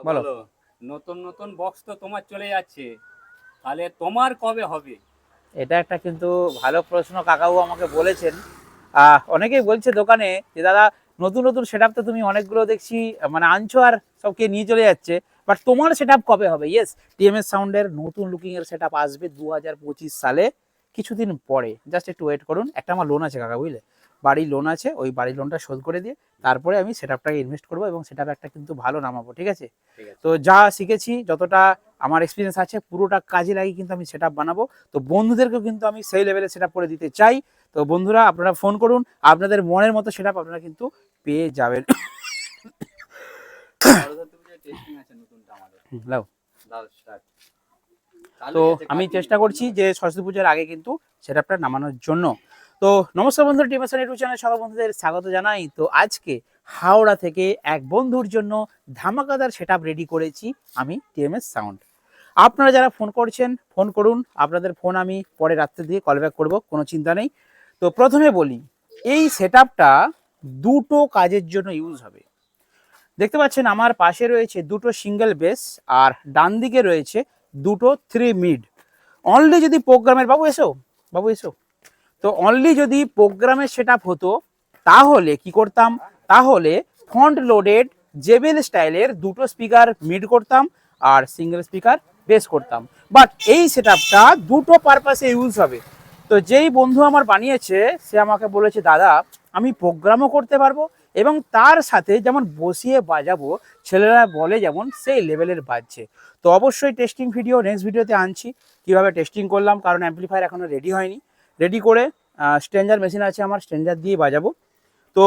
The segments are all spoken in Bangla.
বলো। বলো। নতুন নতুন বক্স তো তোমার চলে যাচ্ছে, তাহলে তোমার কবে হবে? এটা একটা কিন্তু ভালো প্রশ্ন কাকাবু আমাকে বলেছেন। অনেকেই বলছে দোকানে যে দাদা নতুন নতুন সেট আপ তো তুমি অনেকগুলো দেখছি মানে আনছো আর সবকে নিয়ে চলে যাচ্ছে, বাট তোমার সেট আপ কবে হবে? ইয়েস, টিএমএস সাউন্ডের নতুন লুকিং এর সেট আপ আসবে 2025 সালে, কিছুদিন পরে। জাস্ট একটু ওয়েট করুন। একটা আমার লোন আছে কাকা, বুঝলে, বাড়ির লোন আছে, ওই বাড়ির লোনটা শোধ করে দিয়ে তারপরে আমি সেট আপটাকে ইনভেস্ট করবো এবং সেট আপ একটা কিন্তু ভালো নামাবো, ঠিক আছে? ঠিক আছে। তো যা শিখেছি, যতটা আমার এক্সপিরিয়েন্স আছে, পুরোটা কাজে লাগিয়ে কিন্তু আমি সেট আপ বানাবো। তো বন্ধুদেরকেও কিন্তু আমি সেই লেভেলে সেট আপ করে দিতে চাই। তো বন্ধুরা, আপনারা ফোন করুন, আপনাদের মনের মতো সেট আপ আপনারা কিন্তু পেয়ে যাবেন। সরস্বতী পুজোয় টেস্টিং আছে নতুনটা আমাদের। লাও। দাও স্টার্ট। তো আমি চেষ্টা করছি যে সরস্বতী পুজোর আগে কিন্তু সেট আপটা নামানোর জন্য। তো নমস্কার বন্ধুরা, টিমাসান ইউটিউব চ্যানেলে সকল বন্ধুদের স্বাগত জানাই। তো আজকে হাওড়া থেকে এক বন্ধুর জন্য ধামাকাদার সেট আপ রেডি করেছি আমি, টিএমএস সাউন্ড। আপনারা যারা ফোন করছেন, ফোন করুন, আপনাদের ফোন আমি পরে রাত্রে দিয়ে কল ব্যাক করবো, কোনো চিন্তা নেই। তো প্রথমে বলি, এই সেট আপটা দুটো কাজের জন্য ইউজ হবে। দেখতে পাচ্ছেন আমার পাশে রয়েছে দুটো সিঙ্গেল বেস, আর ডান দিকে রয়েছে দুটো 3 মিড। অনলি যদি প্রোগ্রামের, বাবু এসো, বাবু এসো, তো অনলি যদি প্রোগ্রামের সেট আপ হতো তাহলে কি করতাম, তাহলে ফ্রন্ট লোডেড জেবেল স্টাইলের দুটো স্পিকার মিড করতাম আর সিঙ্গেল স্পিকার বেস করতাম। বাট এই সেট আপটা দুটো পারপাসে ইউজ হবে। তো যেই বন্ধু আমার বানিয়েছে সে আমাকে বলেছে দাদা আমি প্রোগ্রামও করতে পারবো এবং তার সাথে যেমন বসিয়ে বাজাবো, ছেলেরা বলে যেমন, সেই লেভেলের বাজছে। তো অবশ্যই টেস্টিং ভিডিও নেক্সট ভিডিওতে আনছি, কিভাবে টেস্টিং করলাম, কারণ অ্যাম্পলিফায়ার এখনো রেডি হয়নি। রেডি করে স্ট্রেঞ্জার মেশিন আছে আমার, স্ট্রেঞ্জার দিয়ে বাজাবো। তো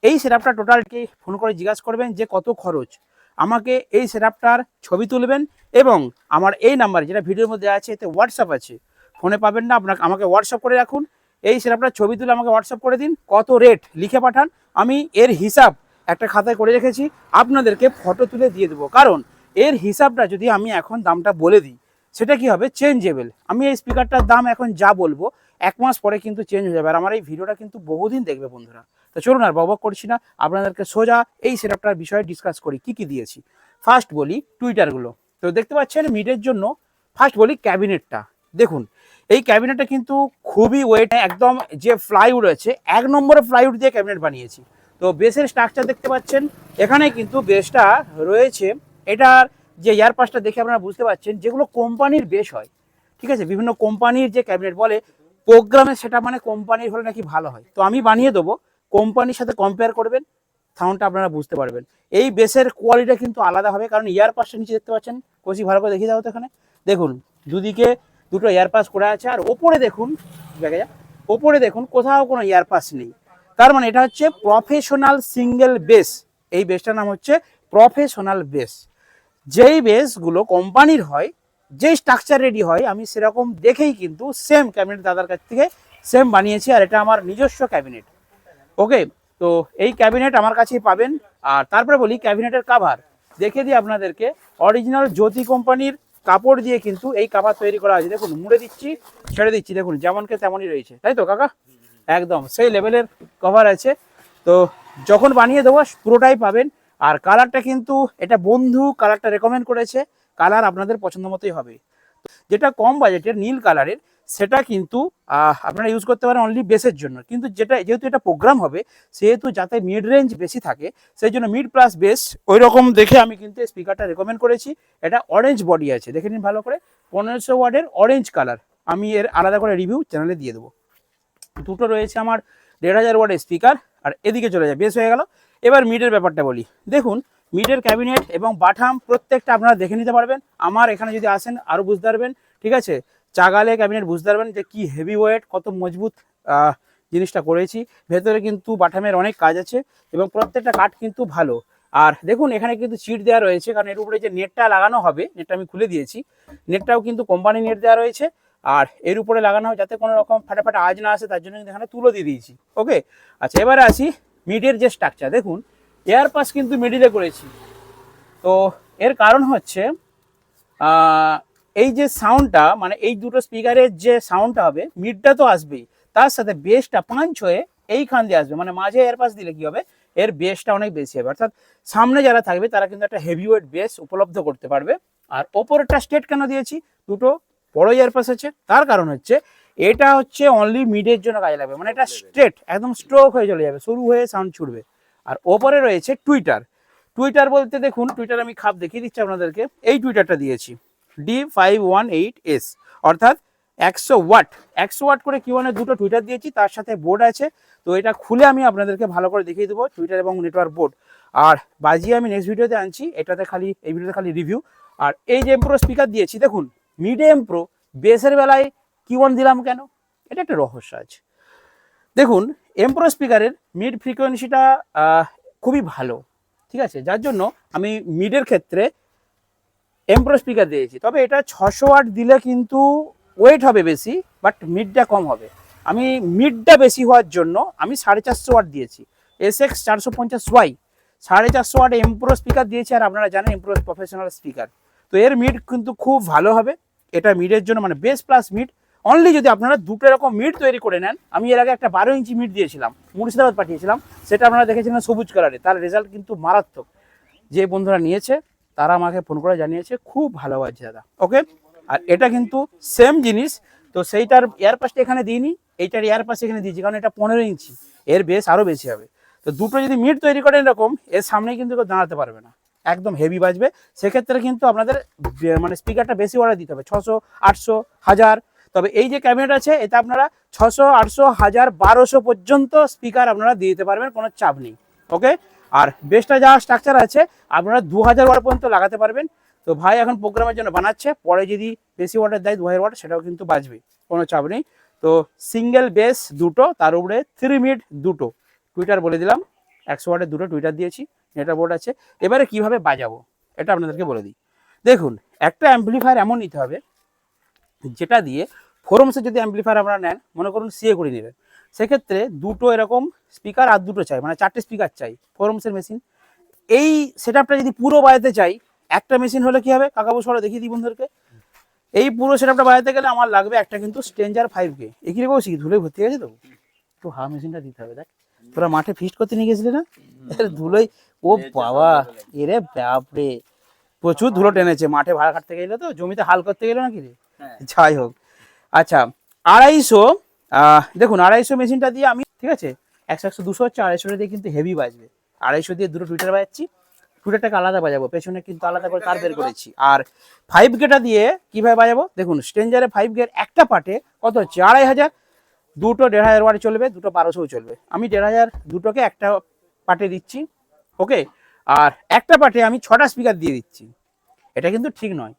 এই সেটআপটা টোটালকে ফোন করে জিজ্ঞাসা করবেন যে কত খরচ, আমাকে এই সেটআপটার ছবি তুলবেন এবং আমার এই নাম্বার যেটা ভিডিওর মধ্যে আছে এতে হোয়াটসঅ্যাপ আছে, ফোনে পাবেন না, আপনাকে আমাকে হোয়াটসঅ্যাপ করে রাখুন। এই সেটআপটার ছবি তুলে আমাকে হোয়াটসঅ্যাপ করে দিন, কত রেট লিখে পাঠান, আমি এর হিসাব একটা খাতায় করে রেখেছি, আপনাদেরকে ফটো তুলে দিয়ে দেবো। কারণ এর হিসাবটা যদি আমি এখন দামটা বলে দিই সেটা কি হবে, চেঞ্জেবল। আমি এই স্পিকারটার দাম এখন যা বলবো 1 মাস পরে কিন্তু চেঞ্জ হয়ে যাবে, আর আমার এই ভিডিওটা কিন্তু বহুদিন দেখবে বন্ধুরা। তো চলুন আর বকবক করছি না, আপনাদেরকে সোজা এই সেটআপটার বিষয়ে ডিসকাস করি কি কি দিয়েছি। ফার্স্ট বলি টুইটারগুলো। তো দেখতে পাচ্ছেন মিডের জন্য ফার্স্ট বলি ক্যাবিনেটটা। দেখুন এই ক্যাবিনেটটা কিন্তু খুবই ওয়েট, একদম যে ফ্লাইউড আছে 1 নম্বরের ফ্লাইউড দিয়ে ক্যাবিনেট বানিয়েছি। তো বেসের স্ট্রাকচার দেখতে পাচ্ছেন, এখানে কিন্তু বেসটা রয়েছে, এটার যে ইয়ার পাসটা দেখে আপনারা বুঝতে পারছেন যেগুলো কোম্পানির বেস হয়, ঠিক আছে? বিভিন্ন কোম্পানির যে ক্যাবিনেট বলে প্রোগ্রামে, সেটা মানে কোম্পানির হলে নাকি ভালো হয়। তো আমি বানিয়ে দেবো, কোম্পানির সাথে কম্পেয়ার করবেন, সাউন্ডটা আপনারা বুঝতে পারবেন। এই বেসের কোয়ালিটি কিন্তু আলাদা হবে, কারণ ইয়ার পাসটা নিচে দেখতে পাচ্ছেন, কষি ভালো করে দেখিয়ে দাও তো। এখানে দেখুন দুদিকে দুটো ইয়ারপাস করা আছে, আর ওপরে দেখুন, দেখা যায় ওপরে দেখুন কোথাও কোনো ইয়ারপাস নেই। তার মানে এটা হচ্ছে প্রফেশনাল সিঙ্গেল বেস। এই বেসটার নাম হচ্ছে প্রফেশনাল বেস। যেই বেসগুলো কোম্পানির হয়, যেই স্ট্রাকচার রেডি হয়, আমি সেরকম দেখেই কিন্তু সেম ক্যাবিনেট দাদার কাছ থেকে সেম বানিয়েছি, আর এটা আমার নিজস্ব ক্যাবিনেট। ওকে, তো এই ক্যাবিনেট আমার কাছেই পাবেন। আর তারপরে বলি ক্যাবিনেটের কাভার দেখে দিই আপনাদেরকে, অরিজিনাল জ্যোতি কোম্পানির কাপড় দিয়ে কিন্তু এই কাভার তৈরি করা হয়েছে। দেখুন মুড়ে দিচ্ছি, ছেড়ে দিচ্ছি, দেখুন যেমনকে তেমনই রয়েছে, তাই তো কাকা? একদম সেই লেভেলের কভার আছে। তো যখন বানিয়ে দেবো পুরোটাই পাবেন। আর কালারটা কিন্তু এটা বন্ধু কালারটা রেকমেন্ড করেছে, কালার আপনাদের পছন্দ মতোই হবে। যেটা কম বাজেটের নীল কালারের, সেটা কিন্তু আপনারা ইউজ করতে পারেন অনলি বেসের জন্য। কিন্তু যেটা যেহেতু এটা প্রোগ্রাম হবে, সেহেতু যাতে মিড রেঞ্জ বেশি থাকে, সেই জন্য মিড প্লাস বেস ওই রকম দেখে আমি কিন্তু স্পিকারটা রেকমেন্ড করেছি। এটা অরেঞ্জ বডি আছে, দেখে নিন ভালো করে, 1500 ওয়াটের অরেঞ্জ কালার। আমি এর আলাদা করে রিভিউ চ্যানেলে দিয়ে দেবো। দুটো রয়েছে আমার 1500 ওয়াটের স্পিকার, আর এদিকে চলে যায়, বেস হয়ে গেল। এবার মিডের ব্যাপারটা বলি। দেখুন মিডের ক্যাবিনেট এবং বাটাম প্রত্যেকটা আপনারা দেখে নিতে পারবেন, আমার এখানে যদি আসেন আরও বুঝতে পারবেন, ঠিক আছে? চাগালে ক্যাবিনেট বুঝতে পারবেন যে কি হেভি ওয়েট, কত মজবুত জিনিসটা করেছি। ভেতরে কিন্তু বাটামের অনেক কাজ আছে এবং প্রত্যেকটা কাঠ কিন্তু ভালো। আর দেখুন এখানে কিন্তু চিট দেওয়া রয়েছে, কারণ এর উপরে যে নেটটা লাগানো হবে, নেটটা আমি খুলে দিয়েছি, নেটটাও কিন্তু কোম্পানি নেট দেওয়া রয়েছে। আর এর উপরে লাগানো হয় যাতে কোনো রকম ফাটাফাটা আওয়াজ না আসে, তার জন্য কিন্তু এখানে তুলো দিয়ে দিয়েছি। ওকে, আচ্ছা এবারে আসি মিডের যে স্ট্রাকচার। দেখুন এয়ার পাস কিন্তু মিডিলে করেছি। তো এর কারণ হচ্ছে এই যে সাউন্ডটা, মানে এই দুটো স্পিকারের যে সাউন্ডটা হবে, মিডটা তো আসবেই, তার সাথে বেসটা পাঞ্চ হয়ে এইখান দিয়ে আসবে, মানে মাঝে এয়ারপাস দিলে কি হবে, এর বেসটা অনেক বেশি হবে, অর্থাৎ সামনে যারা থাকবে তারা কিন্তু একটা হেভি ওয়েট বেস উপলব্ধ করতে পারবে। আর ওপরেরটা স্ট্রেট কেন দিয়েছি, দুটো বড় ইয়ারপাস আছে, তার কারণ হচ্ছে এটা হচ্ছে অনলি মিডের জন্য কাজে লাগবে, মানে এটা স্ট্রেট একদম স্ট্রোক হয়ে চলে যাবে, শুরু হয়ে সাউন্ড ছুটবে। আর ওপরে রয়েছে টুইটার বলতে দেখুন, টুইটার আমি খাপ দেখিয়ে দিচ্ছি আপনাদেরকে। এই টুইটারটা দিয়েছি D518S, অর্থাৎ 100 ওয়াট করে কিউয়ানের দুটো টুইটার দিয়েছি, তার সাথে বোর্ড আছে। তো এটা খুলে আমি আপনাদেরকে ভালো করে দেখিয়ে দেবো টুইটার এবং নেটওয়ার্ক বোর্ড। আর বাজিয়ে আমি নেক্সট ভিডিওতে আনছি, এই ভিডিওতে খালি রিভিউ। আর এই যে এমপ্রো স্পিকার দিয়েছি দেখুন, মিডে এমপ্রো, বেসের বেলায় কিউয়ান দিলাম কেন, এটা একটা রহস্য আছে। দেখুন এমপ্রো স্পিকারের মিড ফ্রিকোয়েন্সিটা খুবই ভালো, ঠিক আছে, যার জন্য আমি মিডের ক্ষেত্রে এমপ্রো স্পিকার দিয়েছি। তবে এটা 600 ওয়াট দিলে কিন্তু ওয়েট হবে বেশি, বাট মিডটা কম হবে। আমি মিডটা বেশি হওয়ার জন্য আমি 450 ওয়াট দিয়েছি, SX 450Y 450 ওয়াট এমপ্রো স্পিকার দিয়েছি। আর আপনারা জানেন এমপ্রো প্রফেশনাল স্পিকার, তো এর মিড কিন্তু খুব ভালো হবে। এটা মিডের জন্য মানে বেস প্লাস মিড অনলি যদি আপনারা দুটো এরকম মিড তৈরি করে নেন। আমি এর আগে একটা 12 ইঞ্চি মিড দিয়েছিলাম, মুর্শিদাবাদ পাঠিয়েছিলাম, সেটা আপনারা দেখেছিলেন সবুজ কালারে, তার রেজাল্ট কিন্তু মারাত্মক। যে বন্ধুরা নিয়েছে তারা আমাকে ফোন করে জানিয়েছে খুব ভালো আছে দাদা, ওকে। আর এটা কিন্তু সেম জিনিস, তো সেইটার এয়ারপাসটা এখানে দিইনি, এইটার এয়ারপাস এখানে দিয়েছি, কারণ এটা 15 ইঞ্চি, এর বেস আরও বেশি হবে। তো দুটো যদি মিড তৈরি করেন এরকম, এর সামনে কিন্তু কেউ দাঁড়াতে পারবে না, একদম হেভি বাজবে। সেক্ষেত্রে কিন্তু আপনাদের মানে স্পিকারটা বেশি অর্ডার দিতে হবে, 600, 800, 1000। তবে এই যে ক্যাবিনেট আছে এতে আপনারা 600, 800, 1000, 1200 পর্যন্ত স্পিকার আপনারা দিয়ে দিতে পারবেন, কোনো চাপ নেই, ওকে। আর বেসটা যা স্ট্রাকচার আছে আপনারা 2000 ওয়াট পর্যন্ত লাগাতে পারবেন। তো ভাই এখন প্রোগ্রামের জন্য বানাচ্ছে, পরে যদি বেশি ওয়াটের দেয় 2000 ওয়াট, সেটাও কিন্তু বাজবে, কোনো চাপ নেই। তো সিঙ্গেল বেস দুটো, তার উপরে 3 মিড দুটো টুইটার বলে দিলাম, 100 ওয়াটের দুটো টুইটার দিয়েছি, নেটওয়ার্ক বোর্ড আছে। এবারে কিভাবে বাজাবো এটা আপনাদেরকে বলে দিই। দেখুন একটা অ্যাম্পলিফায়ার এমন নিতে হবে যেটা দিয়ে ফোরমসে যদি অ্যাম্পলিফায়ার আপনারা নেন, মনে করুন সিএ করে নেবেন, সেক্ষেত্রে দুটো এরকম স্পিকার আর দুটো চাই, মানে 4টে স্পিকার চাই ফোরমসের মেশিন। এই সেটআপটা যদি পুরো বাজাতে চাই, একটা মেশিন হলে কি হবে কাকাবু সরা দেখিয়ে দিই বন্ধুদেরকে। এই পুরো সেটআপটা বাজাতে গেলে আমার লাগবে একটা কিন্তু স্ট্রেঞ্জার 5K। এগিয়ে বলছি ধুলোয় ভর্তি গেছে, তো একটু হা মেশিনটা দিতে হবে। দেখ তোরা মাঠে ফিস্ট করতে নিয়ে গেছিলি না, ধুলোয়, ও বাবা এরে বাপরে, প্রচুর ধুলো টেনেছে। মাঠে ভাড়া খাটতে গেলে তো, জমিতে হাল করতে গেলে নাকি রে, যাই হোক। আচ্ছা 250, দেখুন 250 মেশিনটা দিয়ে আমি, ঠিক আছে, 100, 100, 200 হচ্ছে, 250 দিয়ে কিন্তু হেভি বাজবে। 250 দিয়ে দুটো টুইটার বাজাচ্ছি, টুইটারটাকে আলাদা বাজাবো, পেছনে কিন্তু আলাদা করে তার বের করেছি। আর 5Kটা দিয়ে কিভাবে বাজাবো, দেখুন স্ট্রেঞ্জারে 5K একটা পার্টে কত হচ্ছে 2500, দুটো 1500 ওয়াট চলবে, দুটো 1200 চলবে। আমি 1500 দুটোকে একটা পার্টে দিচ্ছি, ওকে। আর একটা পার্টে আমি 6টা স্পিকার দিয়ে দিচ্ছি। এটা কিন্তু ঠিক নয়,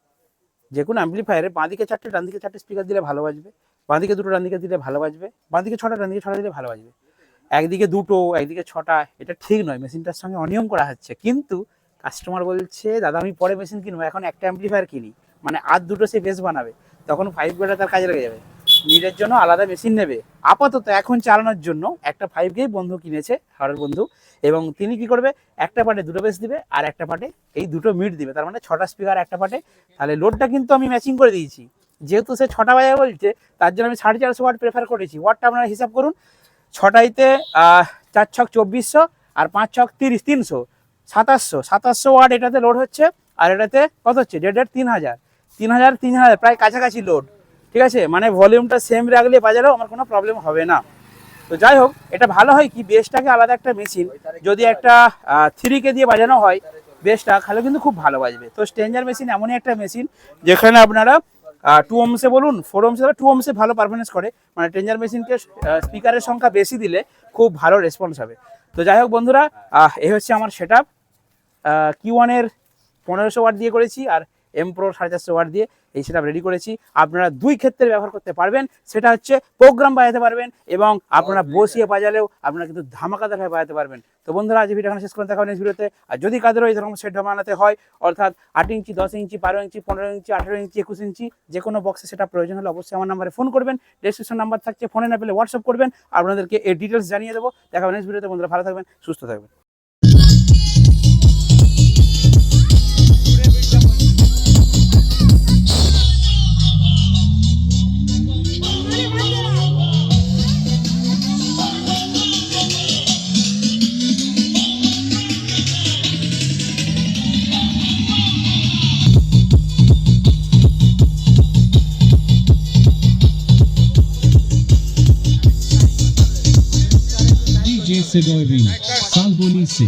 যে কোনো অ্যাম্পলিফায়ারে বাঁদিকে 4টে ডান দিকে 4টে স্পিকার দিলে ভালো বাজবে, বাঁদিকে দুটো ডান দিকে দিলে ভালো বাজবে, বাঁদিকে 6টা ডান দিকে 6টা দিলে ভালো বাজবে। একদিকে দুটো একদিকে 6টা, এটা ঠিক নয়, মেশিনটার সঙ্গে অনিয়ম করা হচ্ছে। কিন্তু কাস্টমার বলছে দাদা আমি পরে মেশিন কিনবো, এখন একটা অ্যাম্পলিফায়ার কিনি, মানে আর দুটো সে বেস বানাবে, তখন 5Kটা তার কাজে লেগে যাবে, নিজের জন্য আলাদা মেশিন নেবে। আপাতত এখন চালানোর জন্য একটা 5K বন্ধু কিনেছে, হাওড়ার বন্ধু, এবং তিনি কি করবে, একটা পার্টে দুটো বেস দিবে আর একটা পার্টে এই দুটো মিড দিবে, তার মানে 6টা স্পিকার একটা পার্টে। তাহলে লোডটা কিন্তু আমি ম্যাচিং করে দিয়েছি, যেহেতু সে 6টা বাজায় বলছে, তার জন্য আমি 450 ওয়াট প্রেফার করেছি। ওয়াটটা আপনারা হিসাব করুন, 6টাইতে 4 ছক 2400 আর 5 ছক 30, 300, 2700 ওয়াট এটাতে লোড হচ্ছে। আর এটাতে কত হচ্ছে, 3000 প্রায় কাছাকাছি লোড, ঠিক আছে। মানে ভলিউমটা সেম রাখলে বাজালেও আমার কোনো প্রবলেম হবে না। তো যাই হোক, এটা ভালো হয় কি, বেসটাকে আলাদা একটা মেশিন যদি একটা 3K দিয়ে বাজানো হয়, বেসটা খালে কিন্তু খুব ভালো বাজবে। তো স্ট্রেঞ্জার মেশিন এমনই একটা মেশিন যেখানে আপনারা 2 ohmসে বলুন 4 ohmসে, 2 ohmসে ভালো পারফরমেন্স করে, মানে স্ট্রেঞ্জার মেশিনকে স্পিকারের সংখ্যা বেশি দিলে খুব ভালো রেসপন্স হবে। তো যাই হোক বন্ধুরা, এই হচ্ছে আমার সেটআপ। Q1-এর 1500 ওয়াট দিয়ে করেছি, আর এমপ্রো 450 ওয়াট দিয়ে এই সেটআপ রেডি করেছি। আপনারা দুই ক্ষেত্রে ব্যবহার করতে পারবেন, সেটা হচ্ছে প্রোগ্রাম বাজাতে পারবেন, এবং আপনারা বসিয়ে বাজালেও আপনারা কিন্তু ধামাকাদার বাজাতে পারবেন। তো বন্ধুরা আজ ভিডিও শেষ করে দেখা হবে নেক্সট ভিডিওতে। আর যদি কাদেরও এই ধরনের সেট বানাতে হয়, অর্থাৎ 8 ইঞ্চি, 10 ইঞ্চি, 12 ইঞ্চি, 15 ইঞ্চি, 18 ইঞ্চি, 21 ইঞ্চি, যে কোনো বক্সে সেটা প্রয়োজন হলে অবশ্যই আমার নাম্বারে ফোন করবেন, ডেসক্রিপশন নাম্বার থাকছে, ফোনে না পেলে হোয়াটসঅ্যাপ করবেন, আপনাদেরকে এই ডিটেলস জানিয়ে দেবো। দেখা হবে নেক্সট ভিডিওতে। বন্ধুরা ভালো থাকবেন, সুস্থ থাকবেন। के सेगोयरिन सालबोनी से